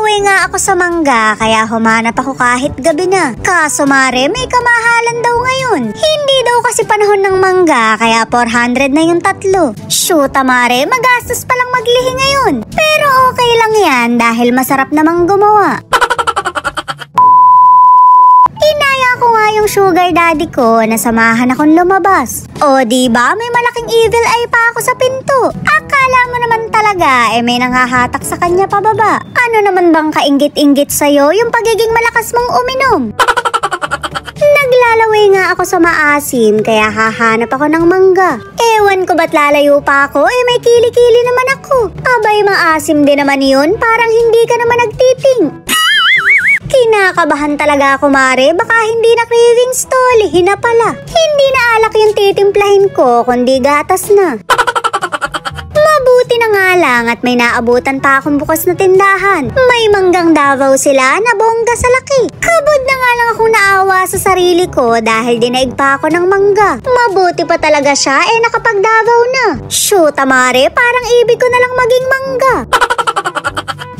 Naglalaway nga ako sa mangga kaya humanap ako kahit gabi na. Kaso mare, may kamahalan daw ngayon. Hindi daw kasi panahon ng mangga kaya 400 na yung tatlo. Shoot mare, magastos palang maglihi ngayon. Pero okay lang yan dahil masarap namang gumawa. Inaya ko nga yung sugar daddy ko na samahan akong lumabas. O diba may malaking evil eye pa ako sa pinto. Akala mo naman talaga may nangahatak sa kanya pababa. Ano naman bang kainggit-inggit sa'yo yung pagiging malakas mong uminom? Naglalaway nga ako sa maasim kaya hahanap ako ng mangga. Ewan ko ba't lalayo pa ako may kili-kili naman ako. Abay maasim din naman yun, parang hindi ka naman nagtiting. Kinakabahan talaga ako mare, baka hindi na cravings to, lihin na pala. Hindi na alak yung titimplahin ko, kundi gatas na. Mabuti na nga lang at may naabutan pa akong bukas na tindahan. May manggang Davao sila na bongga sa laki. Kabod na nga lang akong naawa sa sarili ko dahil dinaig pa ako ng mangga. Mabuti pa talaga siya nakapag Davao na. Shoot mare, parang ibig ko na lang maging mangga.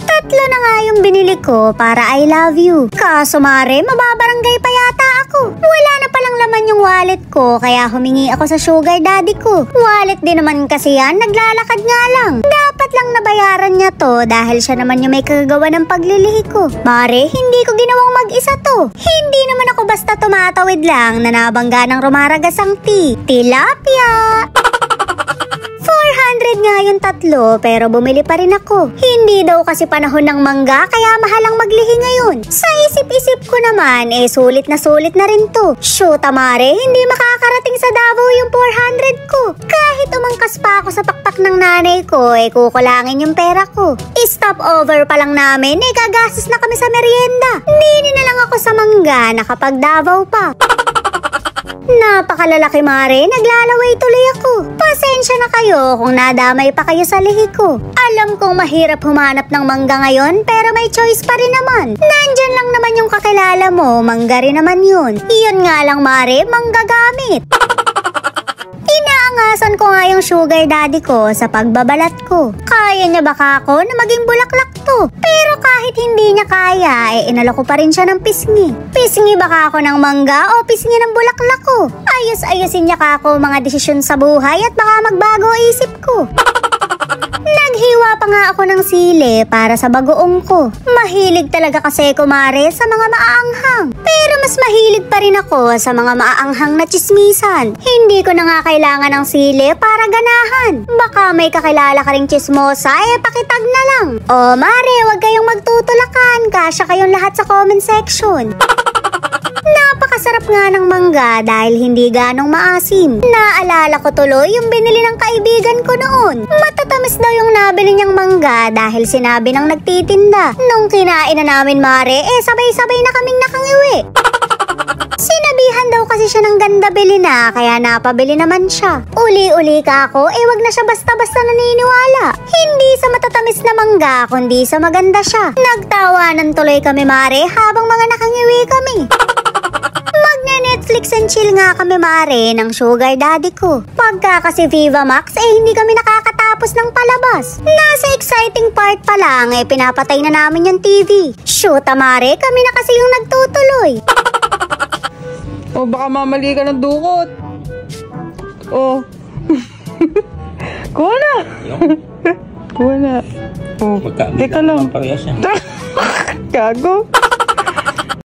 Tatlo na nga yung binili ko para I love you. Kaso mare, mababarangay pa yata ako. Wala na palang laman yung wallet ko kaya humingi ako sa sugar daddy ko. Wallet din naman kasi yan, naglalakad nga lang. Dapat lang nabayaran niya to dahil siya naman yung may kagagawa ng paglilihi ko. Mare, hindi ko ginawang mag-isa to. Hindi naman ako basta tumatawid lang na nabangga ng rumaragasang tilapia. 400 nga yung tatlo pero bumili pa rin ako. Hindi daw kasi panahon ng mangga kaya mahalang maglihi ngayon. Sa isip-isip ko naman sulit na rin to. Shoot mare, hindi makakarating sa Davao yung 400 ko. Kahit umangkas pa ako sa pakpak ng nanay ko kukulangin yung pera ko. Stop over pa lang namin gagastos na kami sa merienda. Nini na lang ako sa mangga nakapag Davao pa. Napakalalaki mare, naglalaway tuloy ako. Pasensya na kayo kung nadamay pa kayo sa lihi ko. Alam kong mahirap humanap ng mangga ngayon pero may choice pa rin naman. Nandyan lang naman yung kakilala mo, mangga rin naman yun. Iyon nga lang mare, mangga gamit. Inaangasan ko nga yung sugar daddy ko sa pagbabalat ko. Kaya niya baka ako na maging bulaklak to? Pero kahit hindi niya kaya, inalo ko pa rin siya ng pisngi. Pisngi baka ako ng mangga o pisngi ng bulaklak ko? Ayos-ayosin niya ka ako mga desisyon sa buhay at baka magbago isip ko. Naghiwa pa nga ako ng sili para sa bagoong ko. Mahilig talaga kasi kumare sa mga maaanghang. Pero mas mahilig pa rin ako sa mga maaanghang na tsismisan. Hindi ko na nga kailangan ng sili para ganahan. Baka may kakilala ka ring tsismosa pakitag na lang. O mare, wag kayong magtutulakan. Kasya kayong lahat sa comment section. Napakasarap nga ng mangga dahil hindi ganong maasim. Naalala ko tuloy yung binili ng kaibigan ko noon. Matatamis daw yung nabili niyang mangga dahil sinabi ng nagtitinda. Nung kinain na namin mare, sabay-sabay na kaming nakangiwi. Sinabihan daw kasi siya ng ganda bili na kaya napabili naman siya. Uli-uli ka ako, wag na siya basta-basta naniniwala. Hindi sa matatamis na mangga kundi sa maganda siya. Nagtawanan tuloy kami mare habang mga nakangiwi kami. Netflix and chill nga kami mare ng sugar daddy ko. Pagka kasi Viva Max hindi kami nakakatapos ng palabas. Nasa exciting part pa lang pinapatay na namin yung TV. Shoot mare, kami na kasi yung nagtutuloy. O baka mamali ka ng dukot. O kuha na. Kuha na. O teka lang. Gago.